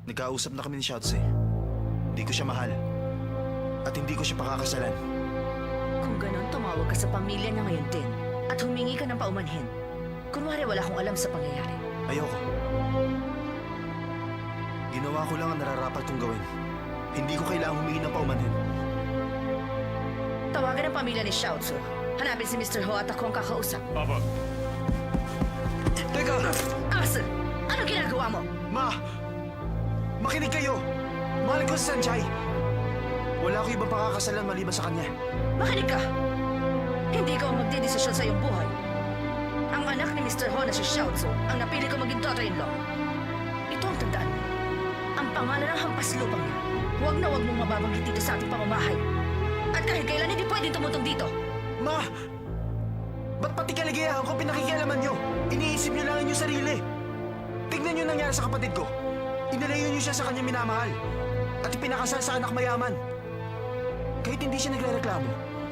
Nagkausap na kami ni Shoutse. Hindi ko siya mahal. At hindi ko siya pakakasalan. Kung ganon, tumawag ka sa pamilya niya ngayon din at humingi ka ng paumanhin. Kunwari wala akong alam sa pangyayari. Ayoko. Ginawa ko lang ang nararapat kong gawin. Hindi ko kailangang humingi ng paumanhin. Tawagan ang pamilya ni Shoutsu. Hanapin si Mr. Ho at ako ang kakausap. Papa! Teka! Asa! Ano ginagawa mo? Ma! Makinig kayo! Mahal ko si Sanjay! Wala ko ibang pakakasalan maliban sa kanya. Makinig ka! Hindi ka ang magdedesisyon sa iyong buhay. Ang anak ni Mr. Ho na si Shoutsu ang napili ko maging daughter-in-law. Ito ang tandaan mo. Ang pangalan ng hampas lupang niya. Huwag na huwag mong mababanggit dito sa ating pamamahay. At kahit kailan hindi pwedeng tumutong dito. Ma! Ba't pati kaligayahan ko pinakikialaman nyo? Iniisip nyo lang ang inyong sarili. Tignan nyo nangyari sa kapatid ko. Inalayo nyo siya sa kanyang minamahal. At ipinakasal sa anak mayaman. Kahit hindi siya nagre-reklamo,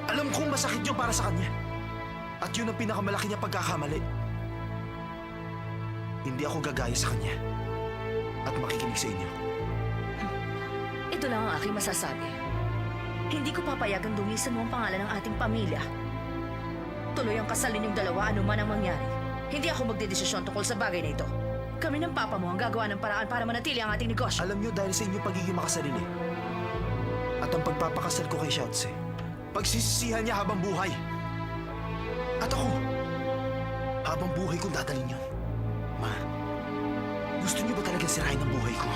alam kong masakit yun para sa kanya. At yun ang pinakamalaki niya pagkakamali. Hindi ako gagaya sa kanya. At makikinig sa inyo. Ito lang ang aking masasabi. Hindi ko papayagang dungisan mo ang pangalan ng ating pamilya. Tuloy ang kasal ninyong dalawa anuman ang mangyari. Hindi ako magdedesisyon tungkol sa bagay na ito. Kami ng papa mo ang gagawa ng paraan para manatili ang ating negosyo. Alam nyo dahil sa inyong pagiging makasarili. At ang pagpapakasal ko kay Shoutse, pagsisisihan niya habang buhay. At ako, habang buhay kong dadalhin yun. Ma, gusto niyo ba talagang sirahin ang buhay ko?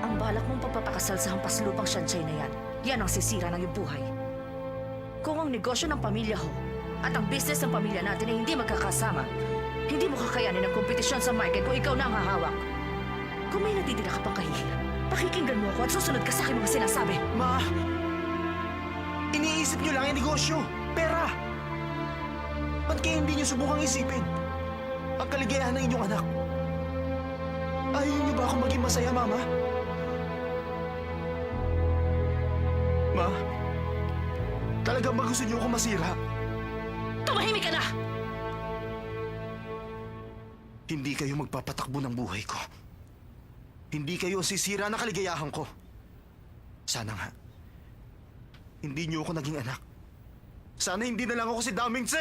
Ang balak mong pagpapakasal sa hampas lupang Shanshay na yan, yan ang sisira ng iyong buhay. Kung ang negosyo ng pamilya ho at ang business ng pamilya natin ay hindi magkakasama, hindi mo kakayanin ang kompetisyon sa market kung ikaw na ang hahawak. Kung may natitira ka pang kahihiyan, pakikinggan mo ako at susunod ka sa aking mga sinasabi. Ma, iniisip niyo lang ang negosyo, pera. Ba't kaya hindi niyo subukang isipin ang kaligayahan ng inyong anak? Ayaw niyo ba akong maging masaya, Mama? Ma, talagang ba gusto niyo akong masira? Tumahimik ka na! Hindi kayo magpapatakbo ng buhay ko. Hindi kayo ang sisira ng kaligayahan ko. Sana nga, hindi niyo ako naging anak. Sana hindi na lang ako si Damingse!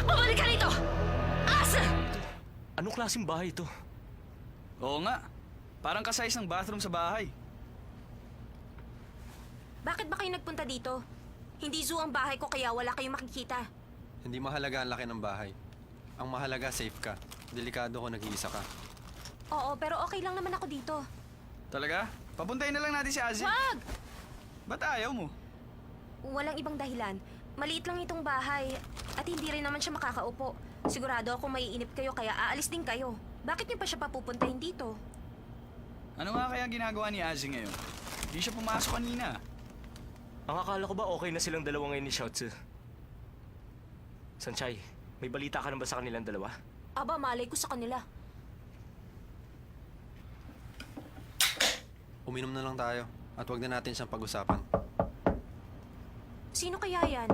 Bumalik ka rito! Asa! Anong klaseng bahay ito? Oo nga. Parang kasayas ng bathroom sa bahay. Bakit ba kayo nagpunta dito? Hindi zoo ang bahay ko kaya wala kayong makikita. Hindi mahalaga ang laki ng bahay. Ang mahalaga, safe ka. Delikado ko nag-iisa ka. Oo, pero okay lang naman ako dito. Talaga? Papuntayin na lang natin si Azzy. Wag! Ba't ayaw mo? Walang ibang dahilan. Maliit lang itong bahay at hindi rin naman siya makakaupo. Sigurado ako maiinip kayo kaya aalis din kayo. Bakit niyo pa siya papupuntahin dito? Ano nga kaya ginagawa ni Azzy ngayon? Hindi siya pumasok kanina. Ang akala ko ba okay na silang dalawa ngayon ni Shoutse? Sanchay, may balita ka na ba sa kanilang dalawa? Aba, malay ko sa kanila. Uminom na lang tayo at wag na natin siyang pag-usapan. Sino kaya yan?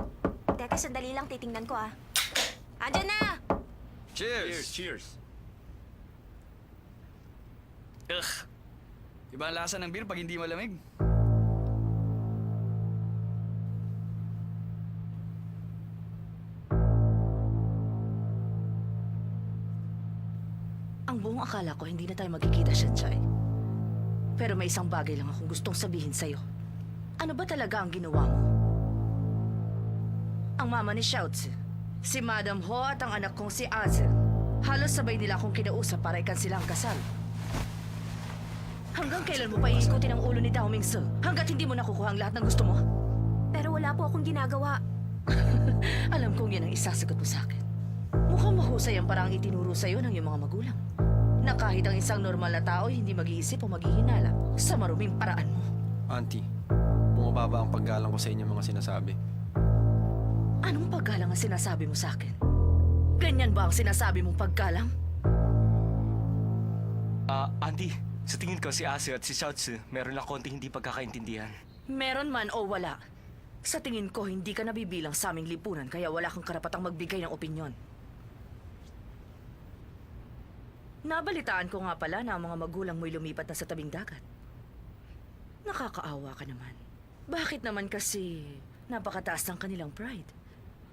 Teka, sandali lang titingnan ko ah. Andyan na! Cheers! Cheers! Ugh! Iba ang lasa ng beer pag hindi malamig. Ang buong akala ko hindi na tayo magkikita, Shanshay. Pero may isang bagay lang akong gustong sabihin sa'yo. Ano ba talaga ang ginawa mo? Ang mama ni Shoutse, si Madam Ho at ang anak kong si Azel, halos sabay nila akong kinausap para ikansilang kasal. Hanggang kailan mo pa iikutin ang ulo ni Dao Mingse hanggat hindi mo nakukuha ang lahat ng gusto mo? Pero wala po akong ginagawa. Alam kong yan ang isasagot mo sa akin. Mukhang mahusay ang paraang itinuro sa'yo ng iyong mga magulang. Na kahit ang isang normal na tao hindi mag-iisip o maghihinala sa maruming paraan mo. Auntie, bumababa ang paggalang ko sa inyong mga sinasabi. Anong paggalang ang sinasabi mo sa akin? Ganyan ba ang sinasabi mong paggalang? Auntie, sa tingin ko si Ase at si Shoutse meron lang konting hindi pagkakaintindihan. Meron man o wala. Sa tingin ko, hindi ka nabibilang sa aming lipunan kaya wala kang karapatang magbigay ng opinyon. Nabalitaan ko nga pala na ang mga magulang mo'y lumipat na sa tabing dagat. Nakakaawa ka naman. Bakit naman kasi napakataas ng kanilang pride?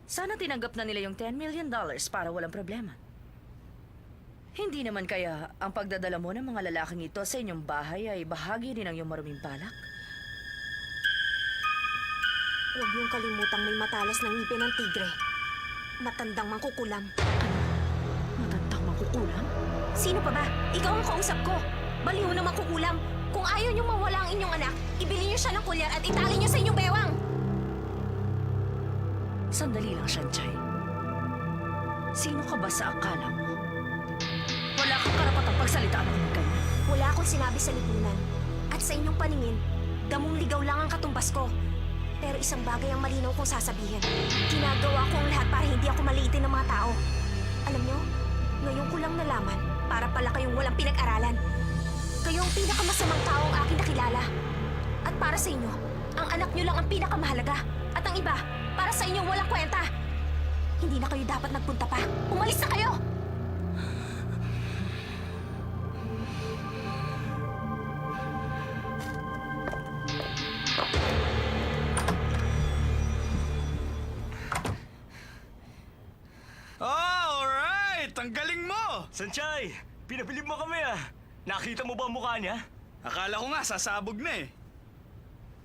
Sana tinanggap na nila yung $10 million para walang problema. Hindi naman kaya ang pagdadala mo ng mga lalaking ito sa inyong bahay ay bahagi din ng iyong maruming balak? Huwag niyong kalimutang may matalas ng ngipin ng tigre. Matandang mangkukulam. Matandang mangkukulam? Sino pa ba? Ikaw ang kausap ko. Baliw na mangkukulam. Kung ayaw niyong mawala ang inyong anak, ibili niyo siya ng kulyar at itali niyo sa inyong bewang. Sandali lang, Shanchay. Sino ka ba sa akala mo? Wala kang karapatang pagsalitaan ako ng ganyan. Wala akong sinabi sa lipunan. At sa inyong paningin, damong ligaw lang ang katumbas ko. Pero isang bagay ang malinaw kong sasabihin. Ginagawa ko ang lahat para hindi ako maliitin ng mga tao. Alam niyo, ngayon ko lang nalaman para pala kayong walang pinag-aralan. Kayo ang pinakamasamang tao ang aking nakilala. At para sa inyo, ang anak niyo lang ang pinakamahalaga. At ang iba, para sa inyo walang kwenta. Hindi na kayo dapat nagpunta pa. Umalis na kayo! Oh, alright! Ang galing mo! Sanchay! Pinabilib mo kami ah! Nakita mo ba ang mukha niya? Akala ko nga sasabog na eh.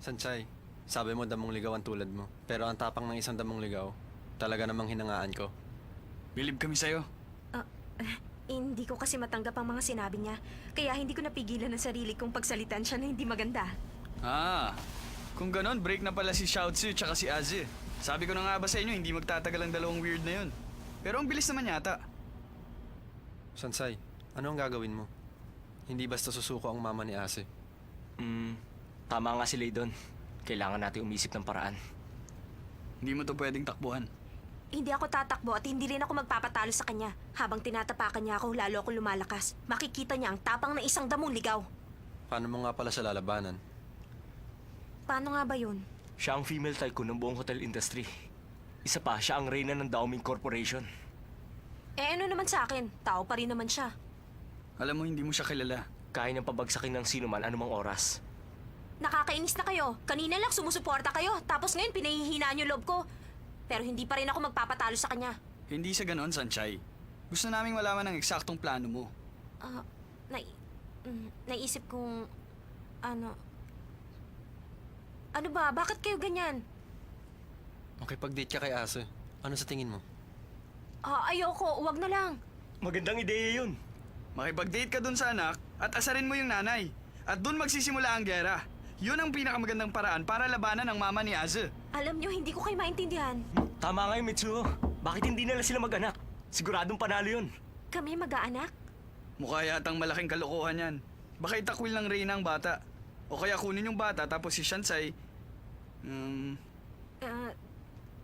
Sanchay, sabi mo damong ligaw ang tulad mo. Pero ang tapang ng isang damong ligaw, talaga namang hinangaan ko. Bilib kami sa'yo. Hindi ko kasi matanggap ang mga sinabi niya. Kaya hindi ko napigilan ang sarili kong pagsalitan siya na hindi maganda. Ah, kung ganon, break na pala si Xiaotzu tsaka si Azi. Sabi ko na nga ba sa inyo, hindi magtatagal ang dalawang weird na yun. Pero ang bilis naman yata. Sansay, ano ang gagawin mo? Hindi basta susuko ang mama ni Ase. Tama nga si Laydon. Kailangan natin umisip ng paraan. Hindi mo to pwedeng takbuhan. Hindi ako tatakbo at hindi rin ako magpapatalo sa kanya. Habang tinatapakan niya ako, lalo akong lumalakas. Makikita niya ang tapang ng isang damong ligaw. Paano mo nga pala siya lalabanan? Paano nga ba yun? Siya ang female tycoon ng buong hotel industry. Isa pa, siya ang reyna ng Daoming Corporation. Eh ano naman sa akin? Tao pa rin naman siya. Alam mo, hindi mo siya kilala. Kaya niyang pabagsakin ng sino man anumang oras. Nakakainis na kayo. Kanina lang sumusuporta kayo. Tapos ngayon pinahihinaan niyo loob ko. Pero hindi pa rin ako magpapatalo sa kanya. Hindi sa ganon, Sanchay. Gusto naming malaman ang eksaktong plano mo. Naisip kong... Ano ba? Bakit kayo ganyan? Makipag-date ka kay Ase. Ano sa tingin mo? Ayoko. Huwag na lang. Magandang ideya yun. Makipag-date ka dun sa anak at asarin mo yung nanay. At dun magsisimula ang gera. Yun ang pinakamagandang paraan para labanan ang mama ni Aze. Alam niyo, hindi ko kayo maintindihan. Tama nga yung Mitsuo. Bakit hindi nila sila mag-anak? Siguradong panalo yun. Kami mag-aanak? Mukha yatang malaking kalokohan yan. Baka itakwil ng Reyna ang bata. O kaya kunin yung bata tapos si Shansai...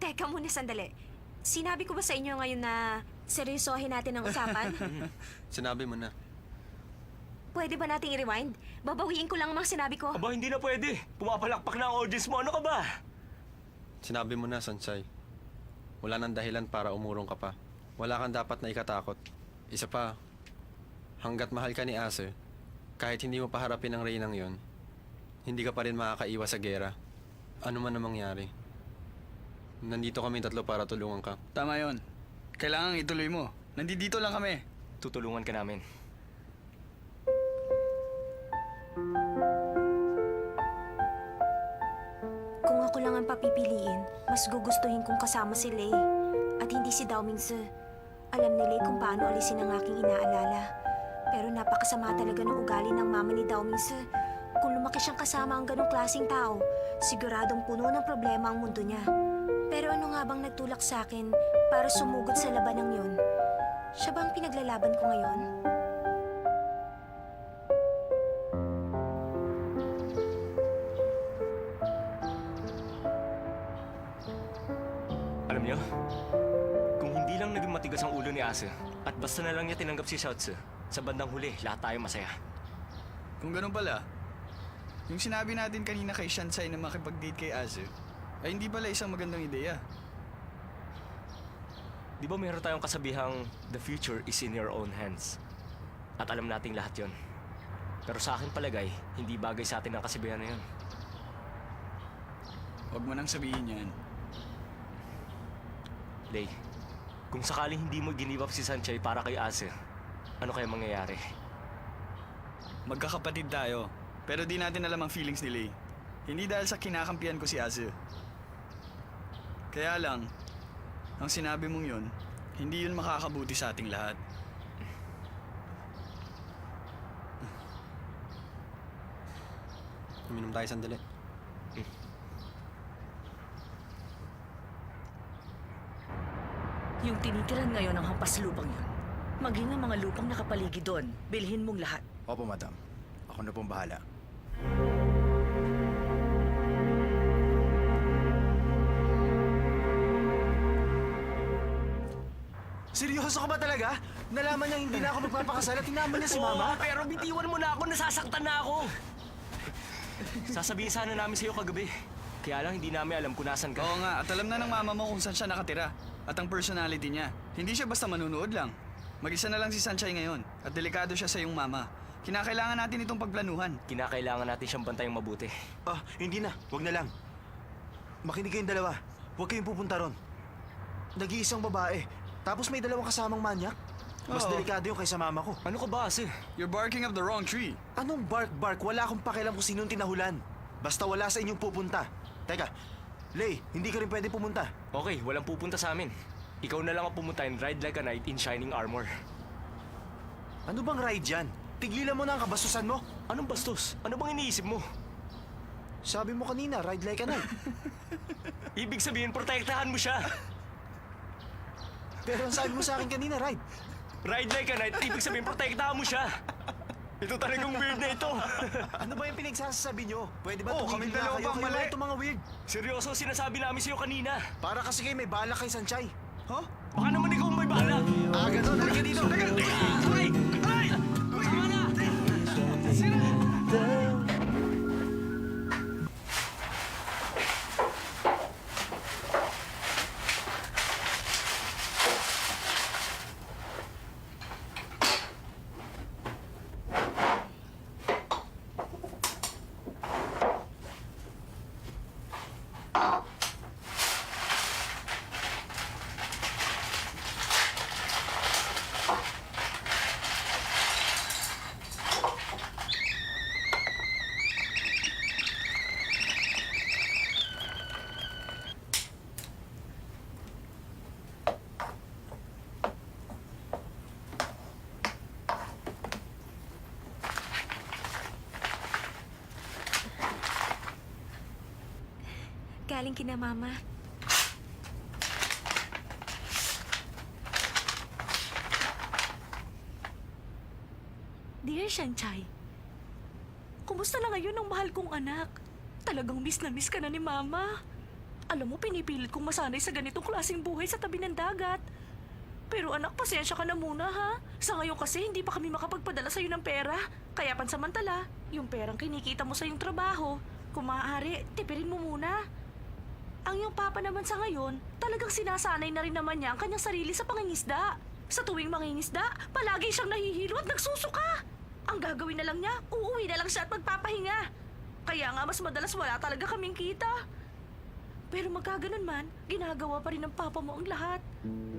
Teka muna sandali. Sinabi ko ba sa inyo ngayon na seryosohin natin ang usapan? Sinabi mo na. Pwede ba nating i-rewind? Babawiin ko lang ang mga sinabi ko. Aba, hindi na pwede. Pumapalakpak na ang audience mo. Ano ka ba? Sinabi mo na, Sansay. Wala nang dahilan para umurong ka pa. Wala kang dapat na ikatakot. Isa pa, hanggat mahal ka ni Ase, kahit hindi mo paharapin ang reynang yon, hindi ka pa rin makakaiwas sa gera. Ano man ang mangyari. Nandito kami tatlo para tulungan ka. Tama yon. Kailangan ituloy mo. Nandito lang kami. Tutulungan ka namin. Kung ako lang ang papipiliin, mas gugustuhin kong kasama si Lei. At hindi si Dao Mingse. Alam ni Lei kung paano alisin ang aking inaalala. Pero napakasama talaga ng ugali ng mama ni Dao Mingse. Kung lumaki siyang kasama ang ganong klaseng tao, siguradong puno ng problema ang mundo niya. Pero ano nga bang nagtulak sa akin para sumugod sa labanang yun? Siya ba ang pinaglalaban ko ngayon? Alam niyo, kung hindi lang naging matigas ang ulo ni Ase at basta na lang niya tinanggap si Xiaotzu, sa bandang huli, lahat tayo masaya. Kung ganun pala, yung sinabi natin kanina kay Shansai na makipag-date kay Aze, ay hindi pala isang magandang ideya. Di ba meron tayong kasabihang, the future is in your own hands? At alam nating lahat yon. Pero sa akin palagay, hindi bagay sa atin ang kasibayan na yun. Huwag mo nang sabihin yan. Lay, kung sakaling hindi mo give up si Sanchay para kay Ase, ano kaya mangyayari? Magkakapatid tayo. Pero di natin alam ang feelings ni Lei. Hindi dahil sa kinakampihan ko si Azu. Kaya lang, ang sinabi mong yun, hindi yun makakabuti sa ating lahat. Uminom tayo sandali. Yung tinitiran ngayon ng hampas lupang yun, maging ang mga lupang nakapaligid doon, bilhin mong lahat. Opo, madam. Ako na pong bahala. Seryoso ka ba talaga? Nalaman niya hindi na ako magpapakasal at tinaman niya si Mama? Pero bitiwan mo na ako, nasasaktan na ako! Sasabihin sana namin sa'yo kagabi. Kaya lang hindi namin alam kung nasan ka. Oo nga, at alam na ng mama mo kung saan siya nakatira. At ang personality niya. Hindi siya basta manunood lang. Mag-isa na lang si Sanchay ngayon. At delikado siya sa iyong mama. Kinakailangan natin itong pagplanuhan. Kinakailangan natin siyang bantayang mabuti. Hindi na. Huwag na lang. Makinig kayong dalawa. Huwag kayong pupunta ron. Nag-iisang babae. Tapos may dalawang kasamang manyak. Mas Oo. delikado yung kaysa mama ko. Ano ka ba, Ase? You're barking up the wrong tree. Anong bark-bark? Wala akong pakialam kung sinong tinahulan. Basta wala sa inyong pupunta. Teka, Lei, hindi ka rin pwede pumunta. Okay, walang pupunta sa amin. Ikaw na lang ang pumunta and ride like a knight in shining armor. Ano bang ride yan? Tigilan mo na ang kabastusan mo. Anong bastos? Ano bang iniisip mo? Sabi mo kanina, ride like a knight. Ibig sabihin, protektahan mo siya. Pero ang sabi mo sa akin kanina, ride. Ride like a knight, ibig sabihin, protektahan mo siya. Ito talagang weird na ito. Ano ba yung pinagsasabi nyo? Pwede ba kaming tumigil na dalawa kayo? pang Kayo mali. ba itong mga weird? Seryoso, sinasabi namin sa'yo kanina. Para kasi kayo may balak kay Sanchay. Huh? Baka naman ikaw ang may bahala. Ganun. Halika dito. Ay! Ay! Tama na! Galing kina Mama. Dear Sanchay, kumusta na ngayon ang mahal kong anak? Talagang miss na miss ka na ni Mama. Alam mo, pinipilit kong masanay sa ganitong klaseng buhay sa tabi ng dagat. Pero anak, pasensya ka na muna ha. Sa ngayon kasi hindi pa kami makapagpadala sa'yo ng pera. Kaya pansamantala, yung perang kinikita mo sa iyong trabaho, kung maaari, tipirin mo muna. Ang iyong papa naman sa ngayon, talagang sinasanay na rin naman niya ang kanyang sarili sa pangingisda. Sa tuwing mangingisda, palagi siyang nahihilo at nagsusuka. Ang gagawin na lang niya, uuwi na lang siya at magpapahinga. Kaya nga mas madalas wala talaga kaming kita. Pero magkaganon man, ginagawa pa rin ng papa mo ang lahat.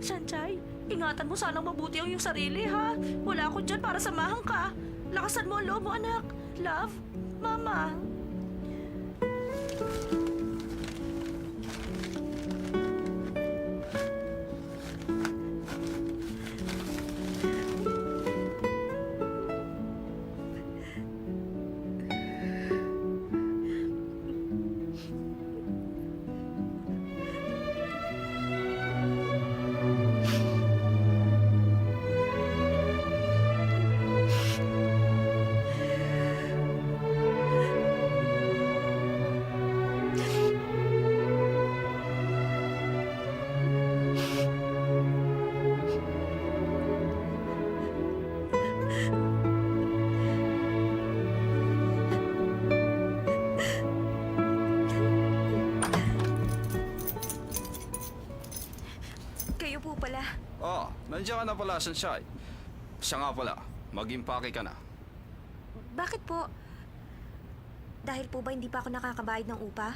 Sanchay, ingatan mo sanang mabuti ang iyong sarili ha. Wala ako dyan para samahan ka. Lakasan mo ang loob mo anak. Love, Mama. Kayo po pala. Nandiyan ka na pala, Sanchay. Siya nga pala. mag-impake ka na. Bakit po? Dahil po ba hindi pa ako nakakabayad ng upa?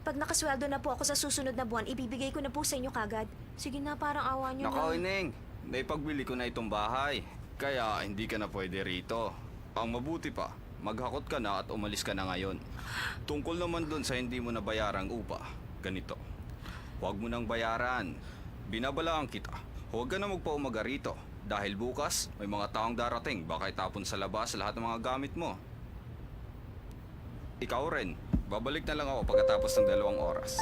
Pag nakasweldo na po ako sa susunod na buwan, ibibigay ko na po sa inyo kagad. Sige na, parang awa niyo Nako, na. Ineng, naipagbili ko na itong bahay. Kaya hindi ka na pwede rito. Ang mabuti pa, maghakot ka na at umalis ka na ngayon. Tungkol naman dun sa hindi mo nabayarang upa, ganito. Huwag mo nang bayaran. Binabalaan kita. Huwag ka na magpaumaga rito. Dahil bukas, may mga taong darating. Baka itapon sa labas lahat ng mga gamit mo. Ikaw rin. Babalik na lang ako pagkatapos ng 2 oras.